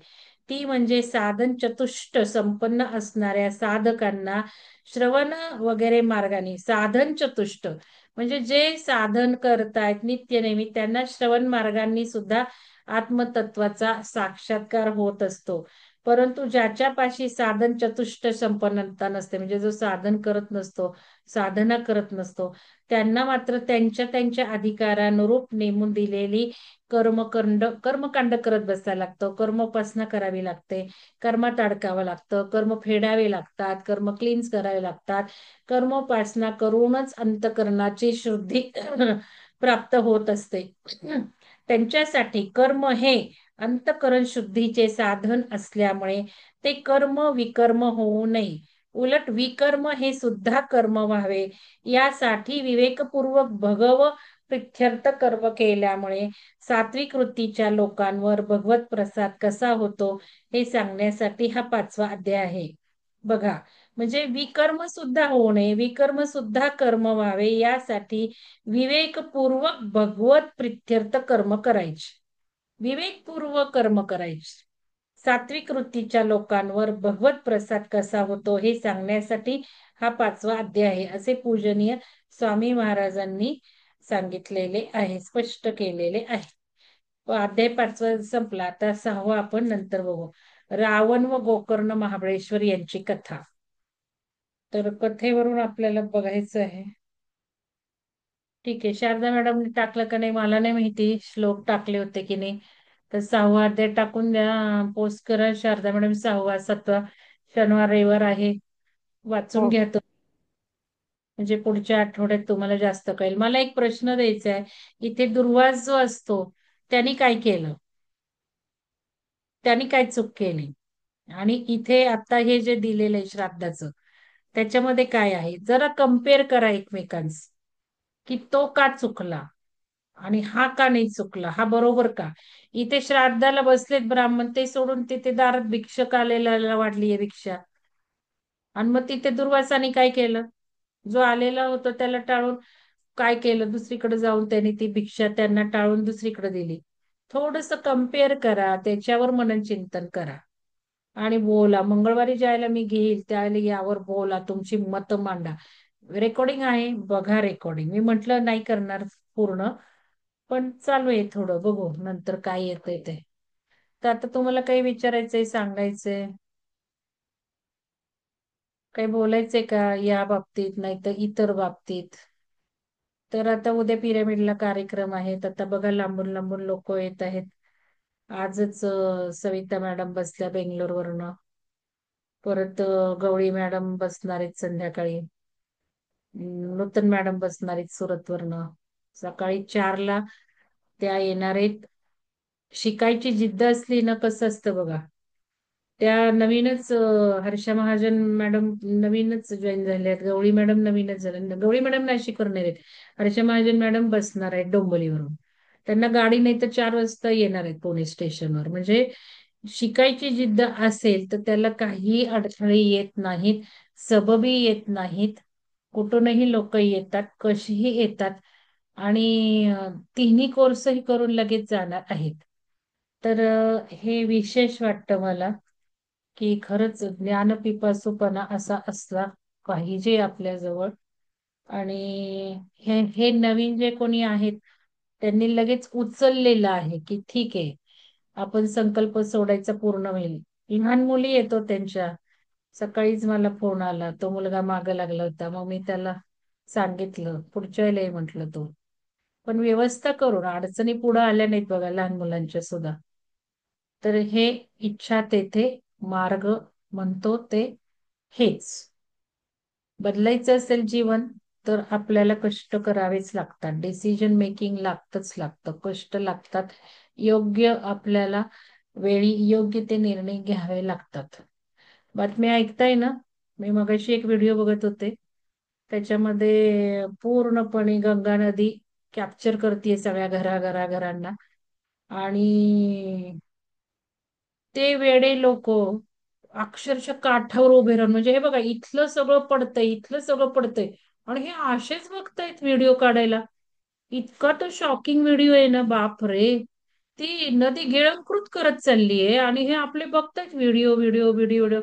ती म्हणजे साधन चतुष्ट संपन्न असणाऱ्या साधकांना श्रवण वगैरे मार्गाने साधन चतुष्ट म्हणजे जे साधन करतायत नित्यनेमी त्यांना श्रवण मार्गांनी सुद्धा आत्मतत्वाचा साक्षात्कार होत असतो. परंतु ज्याच्यापाशी साधन चतुष्ट संपन्नता नसते म्हणजे जो साधन करत नसतो, साधना करत नसतो, त्यांना मात्र त्यांच्या त्यांच्या अधिकारानुरूप नेमून दिलेली कर्मकांड करत बसायला लागतं, कर्मोपासना करावी लागते, कर्मात अडकावं लागतं, कर्म फेडावे लागतात, कर्म क्लीन्स करावे लागतात. कर्मोपासना करूनच अंतकरणाची शुद्धी प्राप्त होत असते. त्यांच्यासाठी कर्म हे अंतकरण शुद्धीचे साधन असल्यामुळे ते कर्म विकर्म होऊ नये, उलट विकर्म हे सुद्धा कर्म व्हावे यासाठी विवेकपूर्वक भगव प्रित्यर्थ कर्म केल्यामुळे सात्विक वृत्तीच्या लोकांवर भगवत प्रसाद कसा होतो हे सांगण्यासाठी हा 5वा अध्याय आहे. बघा, म्हणजे विकर्म सुद्धा होऊ नये, विकर्म सुद्धा कर्म व्हावे यासाठी विवेकपूर्वक भगवत प्रित्यर्थ कर्म करायचे, विवेकपूर्वक कर्म करायचे. सात्विक वृत्तीच्या लोकांवर भगवत प्रसाद कसा होतो हे सांगण्यासाठी हा 5वा अध्याय आहे, असे पूजनीय स्वामी महाराजांनी सांगितलेले आहे, स्पष्ट केलेले आहे. अध्याय 5वा संपला. आता 6वा आपण नंतर बघू. रावण व गोकर्ण महाबळेश्वर यांची कथा. तर कथेवरून आपल्याला बघायचं आहे. ठीक आहे, शारदा मॅडमने टाकलं का नाही मला नाही माहिती, श्लोक टाकले होते की नाही. तर 6वा अध्याय टाकून द्या, पोस्ट करा शारदा मॅडम. 6वा 7वा शनिवार रविवार आहे, वाचून हो. घ्या तो, म्हणजे पुढच्या आठवड्यात तुम्हाला जास्त कळेल. मला एक प्रश्न द्यायचा आहे, इथे दुर्वास जो असतो त्यांनी काय केलं, त्यांनी काय चूक केली, आणि इथे आता हे जे दिलेलं आहे श्राद्धाचं त्याच्यामध्ये काय आहे, जरा कम्पेअर करा एकमेकांस, की तो का चुकला आणि हा का नाही चुकला, हा बरोबर का. इथे श्राद्धाला बसलेत ब्राह्मण, ते सोडून तिथे दारात भिक्षक आलेला वाढलीये भिक्षा, आणि मग तिथे दुर्वासाने काय केलं, जो आलेला होता त्याला टाळून काय केलं, दुसरीकडे जाऊन त्यांनी ती भिक्षा त्यांना टाळून दुसरीकडे दिली. थोडस कम्पेअर करा, त्याच्यावर मनन चिंतन करा आणि बोला. मंगळवारी ज्याला मी घेईल त्याला यावर बोला, तुमची मत मांडा. रेकॉर्डिंग आहे, बघा रेकॉर्डिंग. मी म्हटलं नाही करणार पूर्ण, पण चालू आहे थोडं, बघू नंतर काय येतंय ते. तर आता तुम्हाला काही विचारायचंय, सांगायचंय, काही बोलायचंय का या बाबतीत, नाही तर इतर बाबतीत. तर आता उद्या पिरामिडला कार्यक्रम आहेत, आता बघा लांबून लांबून लोक येत आहेत. आजच सविता मॅडम बसल्या बेंगलोरवरनं, परत गवळी मॅडम बसणार आहेत संध्याकाळी, नूतन मॅडम बसणार आहेत सुरतवरनं, सकाळी 4ला त्या येणार आहेत. शिकायची जिद्द असली ना कसं असतं बघा. त्या नवीनच हर्षा महाजन मॅडम नवीनच जॉईन झाल्या आहेत, गवळी मॅडम नवीनच झाल्या, गवळी मॅडम नाशिकवरून आहेत, हर्षा महाजन मॅडम बसणार आहेत डोंबिवलीवरून. त्यांना गाडी नाही तर 4 वाजता येणार आहेत पुणे स्टेशनवर. म्हणजे शिकायची जिद्द असेल तर त्याला काही अडथळे येत नाहीत, सबबी येत नाहीत, कुठूनही लोक येतात, कशीही येतात. आणि तिन्ही कोर्सही करून लगेच जाणार आहेत. तर हे विशेष वाटतं मला, की खरंच ज्ञानपिपासूपणा असा असला पाहिजे आपल्याजवळ. आणि हे हे नवीन जे कोणी आहेत त्यांनी लगेच उचललेलं आहे, की ठीक आहे आपण संकल्प सोडायचा पूर्ण होईल. लहान मुली येतो त्यांच्या, सकाळीच मला फोन आला, तो मुलगा मागे लागला होता, मग मी त्याला सांगितलं पुढच्या वेळेला ये म्हटलं तो. पण व्यवस्था करून अडचणी पुढे आल्या नाहीत बघा लहान मुलांच्या सुद्धा. तर हे इच्छा तेथे मार्ग म्हणतो ते हेच. बदलायचं असेल जीवन तर आपल्याला कष्ट करावेच लागतात, डिसिजन मेकिंग लागतच लागतं, कष्ट लागतात, योग्य आपल्याला वेळी योग्य ते निर्णय घ्यावे लागतात. बातमी ऐकताय ना? मी मगाशी एक व्हिडिओ बघत होते, त्याच्यामध्ये पूर्णपणे गंगा नदी कॅप्चर करते सगळ्या घरांना. आणि ते वेडे लोक अक्षरशः काठावर उभे राहून, म्हणजे हे बघा इथलं सगळं पडतंय, इथलं सगळं पडतंय, आणि हे असेच बघतायत व्हिडिओ काढायला. इतका तो शॉकिंग व्हिडिओ आहे ना, बाप रे. ती नदी गिळंकृत करत चाललीये आणि हे आपले बघतायत व्हिडिओ व्हिडिओ व्हिडिओ व्हिडिओ.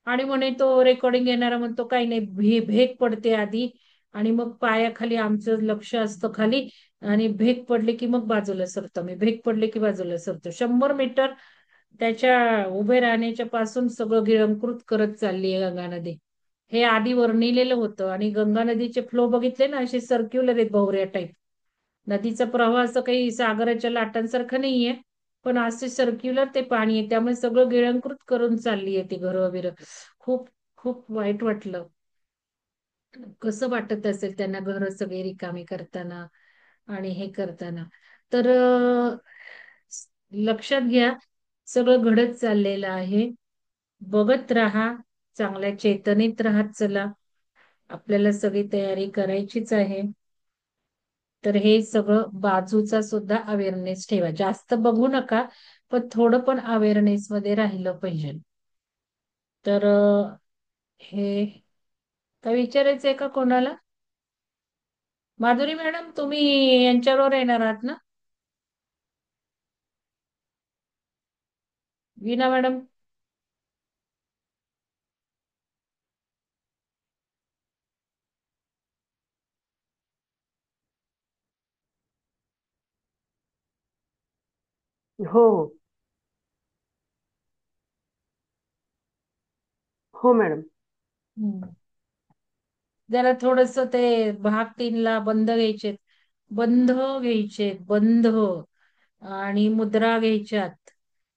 आणि म्हणे तो रेकॉर्डिंग येणारा म्हणतो काही नाही, भेग पडते आधी, आणि मग पायाखाली आमचं लक्ष असतं खाली, आणि भेग पडले की मग बाजूला सरतो, मी भेग पडले की बाजूला सरतो. 100 मीटर त्याच्या उभे राहण्याच्या पासून सगळं गिळंकृत करत चालली आहे गंगा नदी. हे आधी वर्णिलेलं होतं. आणि गंगा नदीचे फ्लो बघितले ना, असे सर्क्युलर आहेत भवऱ्या टाईप. नदीचा प्रवाह असं काही सागराच्या लाटांसारखं नाहीये, पण असे सर्क्युलर ते पाणी आहे, त्यामुळे सगळं गिळंकृत करून चालली आहे ती घरं बिरं. खूप खूप वाईट वाटलं. कसं वाटत असेल त्यांना घरं सगळे रिकामी करताना आणि हे करताना. तर लक्षात घ्या, सगळं घडत चाललेलं आहे. बघत राहा, चांगल्या चेतनेत राहत चला. आपल्याला सगळी तयारी करायचीच आहे. तर हे सगळं बाजूचा सुद्धा अवेअरनेस ठेवा, जास्त बघू नका, पण थोडं पण अवेअरनेस मध्ये राहिलं पाहिजे. तर हे काय विचारायचंय का कोणाला? माधुरी मॅडम, तुम्ही यांच्याबरोबर येणार आहात ना? वीणा मॅडम. हो, हो. हो मॅडम. हम्म. जरा थोडस ते भाग 3 ला बंद घ्यायचे, बंध घ्यायचे, बंध. आणि मुद्रा घ्यायच्यात,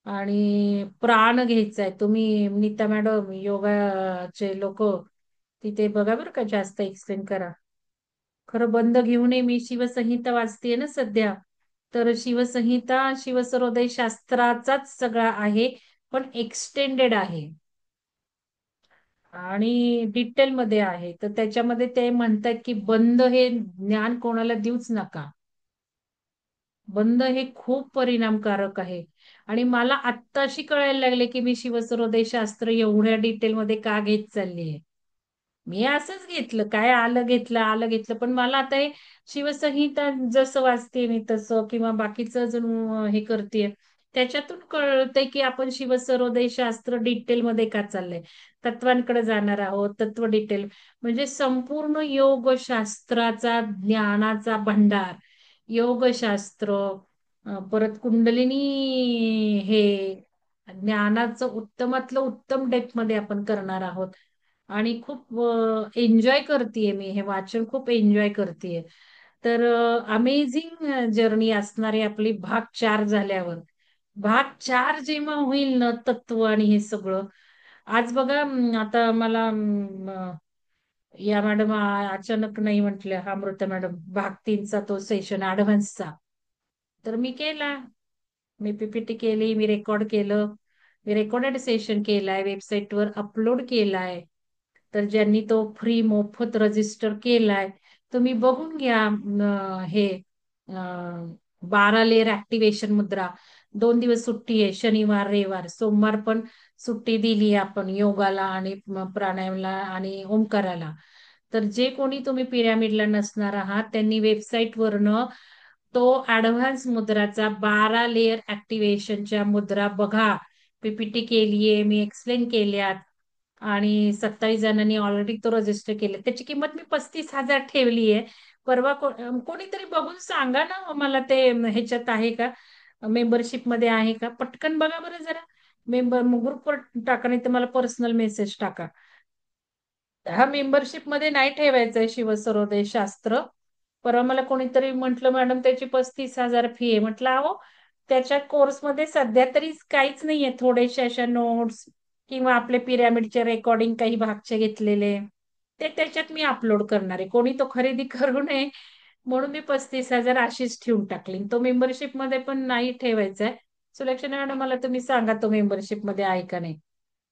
आणि प्राण घ्यायचाय. तुम्ही नीता मॅडम योगाचे लोक तिथे बघा बरं का, जास्त एक्सप्लेन करा. खरं बंद घेऊ नये. मी शिवसंहिता वाचतेय ना सध्या, तर शिवसंहिता शिवसर्वोदय शास्त्राचाच सगळा आहे, पण एक्सटेंडेड आहे आणि डिटेल मध्ये आहे. तर त्याच्यामध्ये ते म्हणतात की बंद हे ज्ञान कोणाला देऊच नका. बंद हे खूप परिणामकारक आहे. आणि मला आत्ताशी कळायला लागले की मी शिवसर्वोदय शास्त्र एवढ्या डिटेलमध्ये का घेत चाललीय. मी असंच घेतलं, काय आलं घेतलं आलं घेतलं, पण मला आता हे शिवसंहिता जसं वाचते मी तसं, किंवा बाकीचं अजून हे करते, त्याच्यातून कळतंय की आपण शिवसर्वोदय शास्त्र डिटेलमध्ये का चाललंय. तत्वांकडे जाणार आहोत, तत्व डिटेल, म्हणजे संपूर्ण योगशास्त्राचा ज्ञानाचा भंडार. योगशास्त्र, परत कुंडलिनी, हे ज्ञानाचं उत्तमातलं उत्तम डेप्थ मध्ये आपण करणार आहोत. आणि खूप एन्जॉय करतेय मी हे वाचन, खूप एन्जॉय करतेय. तर अमेझिंग जर्नी असणारी आपली भाग 4 झाल्यावर. भाग 4 जेव्हा होईल ना, तत्व आणि हे सगळं. आज बघा आता मला या मॅडम अचानक नाही म्हटल्या, अमृता मॅडम, भाग 3चा तो सेशन ऍडव्हान्सचा. तर मी केला, मी पीपीटी केली, मी रेकॉर्ड केलं, मी रेकॉर्डेड सेशन केलाय, वेबसाईटवर अपलोड केलाय. तर ज्यांनी तो फ्री मोफत रजिस्टर केलाय, तुम्ही बघून घ्या. हे 12 लेअर ऍक्टिव्हेशन मुद्रा. 2 दिवस सुट्टी आहे, शनिवार रविवार. सोमवार पण सुट्टी दिली आपण योगाला आणि प्राणायामला आणि ओंकाराला. तर जे कोणी तुम्ही पिरामिडला नसणार आहात त्यांनी वेबसाईट वरनं तो ऍडव्हान्स मुद्राचा 12 लेयर ऍक्टिव्हेशनच्या मुद्रा बघा. पीपीटी केलीये, मी एक्सप्लेन केल्यात आणि 27 जणांनी ऑलरेडी तो रजिस्टर केले. त्याची किंमत मी 35,000 ठेवली आहे. परवा कोणीतरी बघून सांगा ना मला ते ह्याच्यात आहे का, मेंबरशिप मध्ये आहे का, पटकन बघा बरं जरा. मेंबर ग्रुपवर टाका, नाही तर मला पर्सनल मेसेज टाका. हा मेंबरशिप मध्ये नाही ठेवायचंय शिवसरोदय शास्त्र. परवा मला कोणीतरी म्हटलं मॅडम त्याची 35,000 फी आहे. म्हटलं अहो त्याच्या कोर्समध्ये सध्या तरी काहीच नाहीये, थोडेसे अशा नोट्स किंवा आपले पिरॅमिडचे रेकॉर्डिंग काही भागचे घेतलेले ते त्याच्यात मी अपलोड करणार आहे. कोणी तो खरेदी करू नये म्हणून मी 35,000 अशीच ठेवून टाकली. तो मेंबरशिप मध्ये पण नाही ठेवायचा आहे. सुलक्षणा मॅडम मला तुम्ही सांगा तो मेंबरशिप मध्ये आहे का नाही.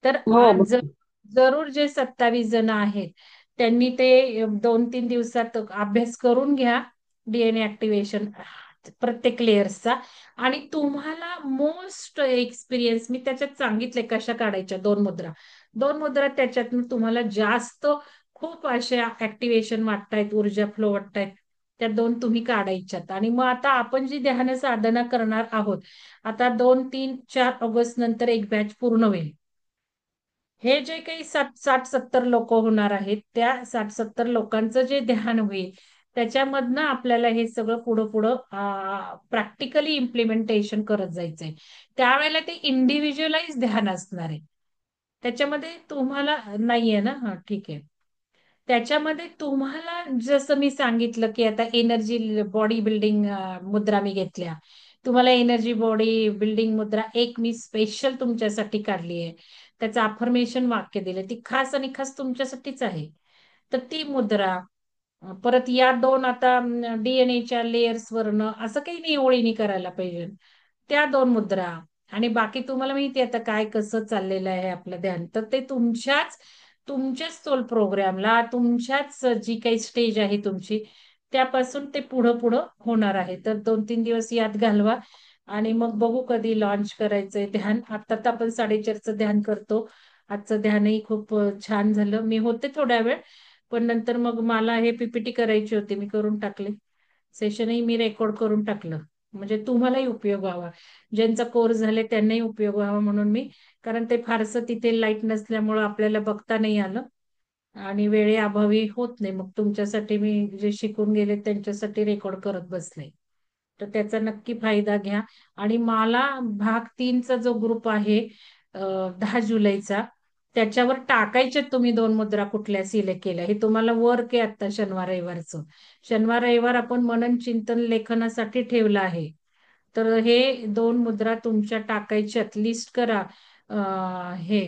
तर हो आज जरूर जे 27 जण आहेत त्यांनी ते 2-3 दिवसात अभ्यास करून घ्या डीएनए ऍक्टिव्हेशन प्रत्येक लेयर्सचा. आणि तुम्हाला मोस्ट एक्सपिरियन्स मी त्याच्यात सांगितले कशा काढायच्या 2 मुद्रा. 2 मुद्रा त्याच्यातून तुम्हाला जास्त खूप अशा ऍक्टिव्हेशन वाटतायत, ऊर्जा फ्लो वाटतायत, त्या 2 तुम्ही काढायच्यात. आणि मग आता आपण जी ध्यान साधना करणार आहोत, आता 2, 3, 4 ऑगस्ट नंतर एक बॅच पूर्ण होईल. हे जे काही 60-70 लोक होणार आहेत त्या 60-70 लोकांचं जे ध्यान होईल त्याच्यामधनं आपल्याला हे सगळं पुढं पुढं प्रॅक्टिकली इम्प्लिमेंटेशन करत जायचंय. त्यावेळेला ते इंडिव्हिज्युअलाइज ध्यान असणार आहे. त्याच्यामध्ये तुम्हाला नाहीये ना, हा ठीक आहे. त्याच्यामध्ये तुम्हाला जसं मी सांगितलं की आता एनर्जी बॉडी बिल्डिंग मुद्रा मी घेतल्या. तुम्हाला एनर्जी बॉडी बिल्डिंग मुद्रा एक मी स्पेशल तुमच्यासाठी काढली आहे. त्याचं अफर्मेशन वाक्य दिले, ती खास आणि खास तुमच्यासाठीच आहे. तर ती मुद्रा परत या 2 आता डीएनएच्या लेयर्स वरनं असं काही नाही ओळीनी करायला पाहिजे. त्या 2 मुद्रा आणि बाकी तुम्हाला माहिती आता काय कसं चाललेलं आहे आपलं ध्यान, तर ते तुमच्याच सोल प्रोग्रामला तुमच्याच जी काही स्टेज आहे तुमची त्यापासून ते पुढं पुढं होणार आहे. तर 2-3 दिवस यात घालवा आणि मग बघू कधी लॉन्च करायचंय ध्यान. आता तर आपण 4:30चं ध्यान करतो. आजचं ध्यानही खूप छान झालं. मी होते थोड्या वेळ पण नंतर मग मला हे पीपीटी करायची होती, मी करून टाकले. सेशनही मी रेकॉर्ड करून टाकलं म्हणजे तुम्हालाही उपयोग व्हावा, ज्यांचा कोर्स झाले त्यांनाही उपयोग व्हावा म्हणून मी. कारण ते फारसं तिथे लाईट नसल्यामुळं आपल्याला बघता नाही आलं आणि वेळेअभावी होत नाही. मग तुमच्यासाठी मी जे शिकून गेले त्यांच्यासाठी रेकॉर्ड करत बसले. तर त्याचा नक्की फायदा घ्या. आणि मला भाग 3चा जो ग्रुप आहे 10 जुलैचा त्याच्यावर टाकायचे तुम्ही 2 मुद्रा कुठल्या सिलेक्ट केल्या. हे तुम्हाला वर्क आहे आता शनिवार रविवारचं. शनिवार रविवार आपण मनन चिंतन लेखनासाठी ठेवलं आहे. तर हे 2 मुद्रा तुमच्या टाकायच्यात, लिस्ट करा. हे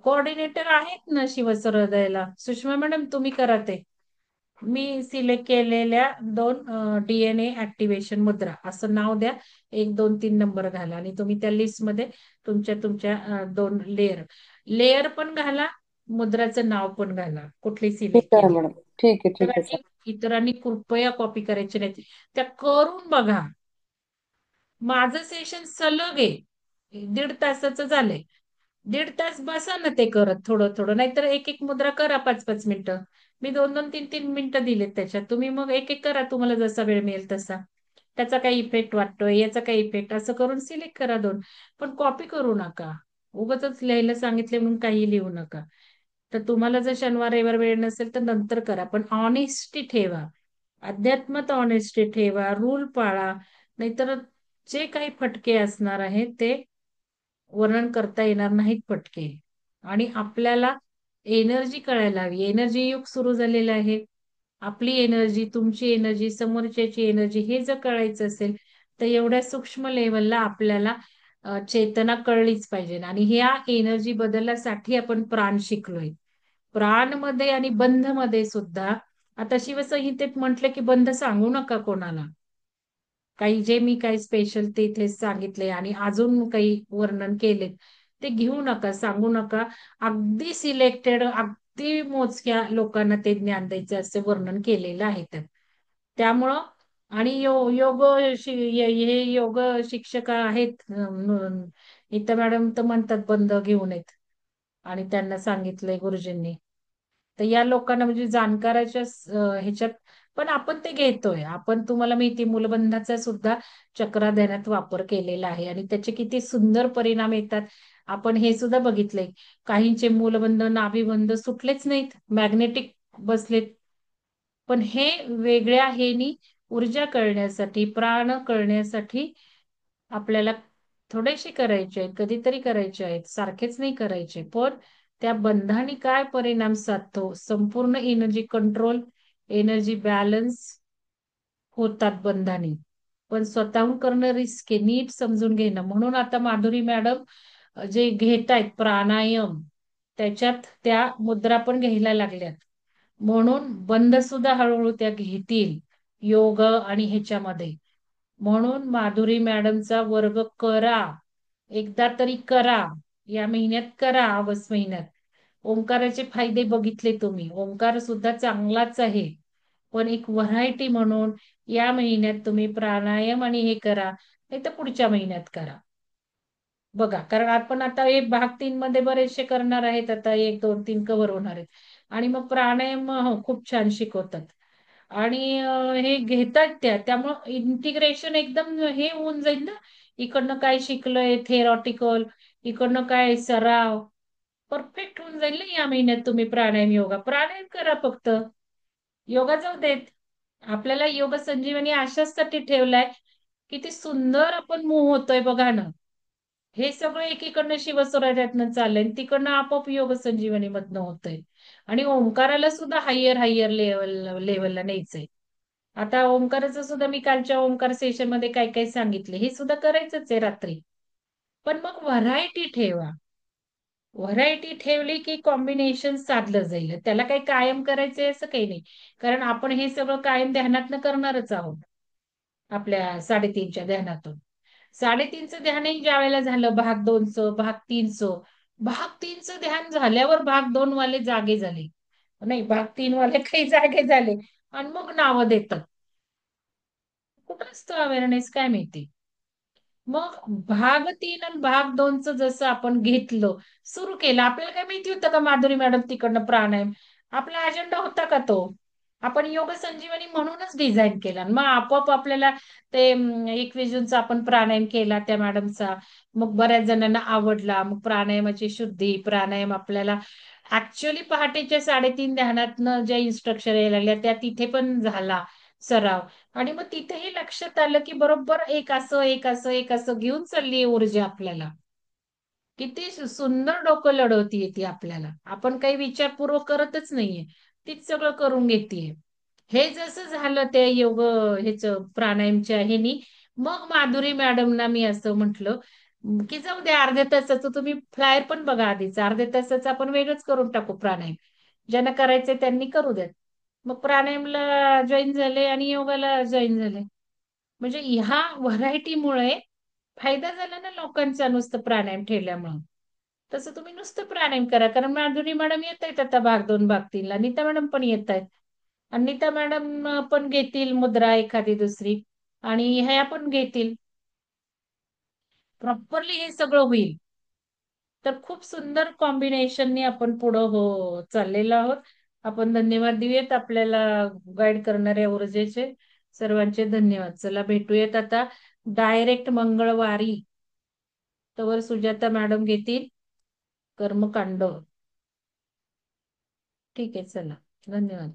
कोऑर्डिनेटर आहेत ना शिवसरोदयला, सुषमा मॅडम तुम्ही करा ते. मी सिलेक्ट केलेल्या 2 डीएनए ऍक्टिव्हेशन मुद्रा असं नाव द्या. 1, 2, 3 नंबर घाला आणि तुम्ही त्या लिस्ट मध्ये तुमच्या तुमच्या 2 लेअर लेअर पण घाला, मुद्राचं नाव पण घाला कुठली ठीक सिलेक्ट आहे केली. मॅडम. ठीक आहे, ठीक आहे इतरांनी इतरांनी कृपया कॉपी करायची नाही. त्या करून बघा. माझं सेशन सलग आहे, 1.5 तासाचं झालंय. 1.5 तास बसा ना ते करत थोडं थोडं, नाहीतर एक एक मुद्रा करा 5-5 मिनिटं. मी 2-2, 3-3 मिनिटं दिलेत त्याच्यात, तुम्ही मग एक एक करा तुम्हाला जसा वेळ मिळेल तसा. त्याचा काही इफेक्ट वाटतोय, याचा काही इफेक्ट, असं करून सिलेक्ट करा 2. पण कॉपी करू नका. उगाचच लिहायला सांगितले म्हणून काही लिहू नका. तर तुम्हाला जर शनिवार रविवार वेळ नसेल तर नंतर करा, पण ऑनेस्टी ठेवा. अध्यात्मात ऑनेस्टी ठेवा, रूल पाळा. नाहीतर जे काही फटके असणार आहेत ते वर्णन करता येणार नाहीत फटके. आणि आपल्याला एनर्जी कळायला हवी. एनर्जी युग सुरू झालेलं आहे. आपली एनर्जी, तुमची एनर्जी, समोरच्याची एनर्जी हे जर कळायचं असेल तर एवढ्या सूक्ष्म लेवलला आपल्याला चेतना कळलीच पाहिजे. आणि ह्या एनर्जी बदलासाठी आपण प्राण शिकलोय. प्राण मध्ये आणि बंध मध्ये सुद्धा आता शिवसंहितेत म्हटलं की बंध सांगू नका कोणाला. काही जे मी काही स्पेशल तिथे सांगितले आणि अजून काही वर्णन केले ते घेऊ नका, सांगू नका. अगदी सिलेक्टेड, अगदी मोजक्या लोकांना ते ज्ञान द्यायचं असे वर्णन केलेलं आहे त्यात. त्यामुळं आणि हे योग शिक्षक आहेत इथं मॅडम तर म्हणतात बंद घेऊन येत आणि त्यांना सांगितलंय गुरुजींनी. तर या लोकांना म्हणजे जाणकाराच्या ह्याच्यात पण आपण ते घेतोय. आपण तुम्हाला माहिती मूलबंधाचा सुद्धा चक्रा ध्यानात वापर केलेला आहे आणि त्याचे किती सुंदर परिणाम येतात. आपण हे सुद्धा बघितलंय. काहींचे मूलबंध नाभीबंध सुटलेच नाहीत, मॅग्नेटिक बसलेत. पण हे वेगळ्या हेनी ऊर्जा कळण्यासाठी, प्राण कळण्यासाठी आपल्याला थोडेसे करायचे आहेत, कधीतरी करायचे आहेत, सारखेच नाही करायचे. पण त्या बंधाने काय परिणाम साधतो, संपूर्ण एनर्जी कंट्रोल, एनर्जी बॅलन्स होतात बंधाने. पण स्वतःहून करणं रिस्क आहे, नीट समजून घेणं. म्हणून आता माधुरी मॅडम जे घेत आहेत प्राणायाम, त्याच्यात त्या मुद्रा पण घ्यायला लागल्यात. म्हणून बंद सुद्धा हळूहळू त्या घेतील योग आणि ह्याच्यामध्ये. म्हणून माधुरी मॅडमचा वर्ग करा, एकदा तरी करा, या महिन्यात करा, ऑगस्ट महिन्यात. ओंकाराचे फायदे बघितले तुम्ही, ओंकार सुद्धा चांगलाच आहे. पण एक व्हरायटी म्हणून या महिन्यात तुम्ही प्राणायाम आणि हे करा, नाही तर पुढच्या महिन्यात करा. बघा, कारण आपण आता एक भाग 3 मध्ये बरेचसे करणार आहेत, आता 1 2 3 कव्हर होणार आहेत. आणि मग प्राणायाम खूप छान शिकवतात. आणि हे घेतात त्यामुळं इंटिग्रेशन एकदम हे होऊन जाईल ना. इकडनं काय शिकलंय थेरॉटिकल, इकडनं काय सराव, परफेक्ट होऊन जाईल ना या महिन्यात. तुम्ही प्राणायाम योगा प्राणायाम करा फक्त, योगा जाऊ देत. आपल्याला योग संजीवनी अशासाठी ठेवलाय, किती सुंदर आपण मूव्ह होतोय बघा ना. हे सगळं एकीकडनं शिवस्वराज्यातनं चाललंय, तिकडनं आपोआप योग संजीवनी मधनं होतंय. आणि ओंकाराला सुद्धा हायर हायर लेवलला न्यायचंय. आता ओंकाराचं सुद्धा मी कालच्या ओंकार सेशन मध्ये काय काय सांगितले, हे सुद्धा करायचंच आहे रात्री. पण मग व्हरायटी ठेवा. व्हरायटी ठेवली की कॉम्बिनेशन साधलं जाईल. त्याला काही कायम करायचंय असं काही नाही. कारण आपण हे सगळं कायम ध्यानातनं करणारच आहोत. आपल्या 3:30च्या ध्यानातून. 3:30चं ध्यानही ज्या वेळेला झालं भाग 2चं, भाग 3चं. भाग 3चं ध्यान झाल्यावर भाग 2 वाले जागे झाले. नाही, भाग 3 वाले काही जागे झाले. आणि मग नावं देतात. कुठं असतो अवेअरनेस काय माहिती. मग भाग 3 आणि भाग 2चं जसं आपण घेतलं, सुरू केलं. आपल्याला काय माहिती होतं का माधुरी मॅडम तिकडनं प्राणायाम? आपला अजेंडा होता का तो? आपण योग संजीवनी म्हणूनच डिझाईन केला. आणि मग आपोआप आपल्याला ते 21 जूनचा आपण प्राणायाम केला त्या मॅडमचा. मग बऱ्याच जणांना आवडला. मग प्राणायामाची शुद्धी, प्राणायाम आपल्याला ऍक्च्युअली पहाटेच्या 3:30 ध्यानातनं ज्या इन्स्ट्रक्शन यायला लागल्या त्या तिथे पण झाला सराव. आणि मग तिथेही लक्षात आलं की बरोबर एक असं एक असं एक असं घेऊन चालली ऊर्जा आपल्याला. किती सुंदर डोकं लढवतीये ती आपल्याला. आपण काही विचारपूर्वक करतच नाहीये, तीच सगळं करून घेतीये. हे जसं झालं ते योग ह्याच प्राणायामच्या ह्यानी, मग माधुरी मॅडमना मी असं म्हंटल की जाऊ द्या, अर्ध्या तासाचं तुम्ही फ्लायर पण बघा आधीच, अर्ध्या तासाचं आपण वेगळंच करून टाकू प्राणायाम. ज्यांना करायचंय त्यांनी करू देत. मग प्राणायामला जॉईन झाले आणि योगाला जॉईन झाले. म्हणजे ह्या व्हरायटीमुळे फायदा झाला ना लोकांचा, नुसतं प्राणायाम ठेवल्यामुळं. तसं तुम्ही नुसतं प्राणायाम करा. कारण माधुरी मॅडम येत आहेत आता भाग 2 भाग 3 ला, नीता मॅडम पण येत आहेत. आणि नीता मॅडम पण घेतील मुद्रा एखादी दुसरी, आणि ह्या पण घेतील. प्रॉपरली हे सगळं होईल. तर खूप सुंदर कॉम्बिनेशनने आपण पुढं चाललेलो आहोत. आपण धन्यवाद देऊयात आपल्याला गाईड करणाऱ्या ऊर्जेचे. सर्वांचे धन्यवाद. चला भेटूयात आता डायरेक्ट मंगळवारी. तवर सुजाता मॅडम घेतील कर्मकांड. ठीक आहे, चला, धन्यवाद.